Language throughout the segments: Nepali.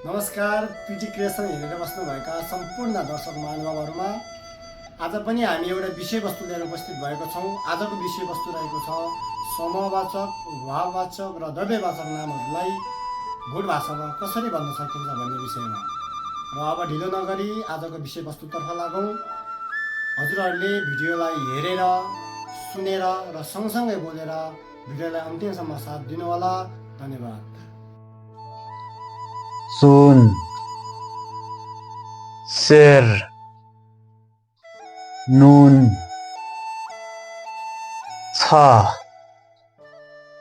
नमस्कार पिटी क्रिएसन हेरेर बस्नुभएका सम्पूर्ण दर्शक महानुभावहरूमा आज पनि हामी एउटा विषयवस्तु लिएर उपस्थित भएको छौँ। आजको विषयवस्तु रहेको छ समूहवाचक, भाववाचक र द्रव्यवाचक नामहरूलाई गुड भाषामा कसरी भन्न सकिन्छ भन्ने विषयमा। र अब ढिलो नगरी आजको विषयवस्तुतर्फ लागौँ। हजुरहरूले भिडियोलाई हेरेर, सुनेर र सँगसँगै बोलेर भिडियोलाई अन्तिमसम्म साथ दिनुहोला। धन्यवाद। सुन, शेर, नुन, छ,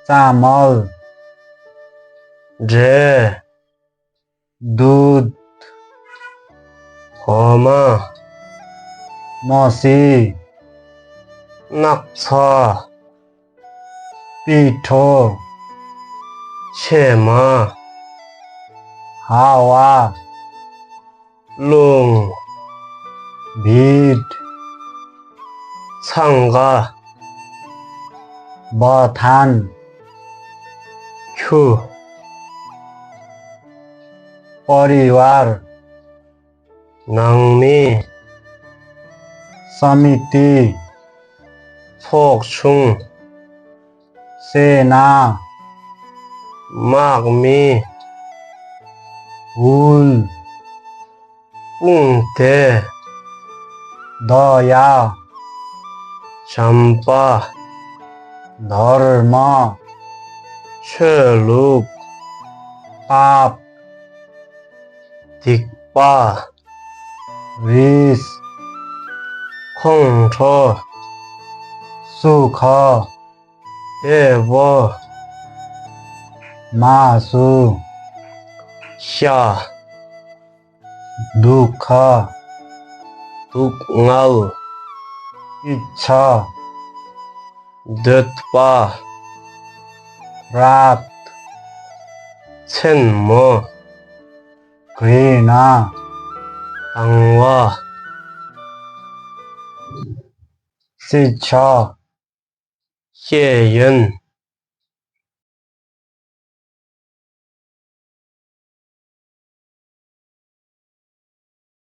चामल, ढे, दूध, होम, मसी, नक्छ, पिठो, छेम, हावा, लुङ, भिड, छङ्ग, बथान, ख्यु, परिवार, नङमी, समिति, फोक्छुङ, सेना, माग्मी, हुल, पुङ्ते, दया, झम्पा, धर्म, छेलुक, पाप, धिक्पा, रिस, खोङ्ठो, सुख, हेब, मासु, स्या, दुःख, दुक्ङल, इच्छा, दत्पा, रात, छेन्म, घृणा, अङ्वा, शिक्षा, हेयन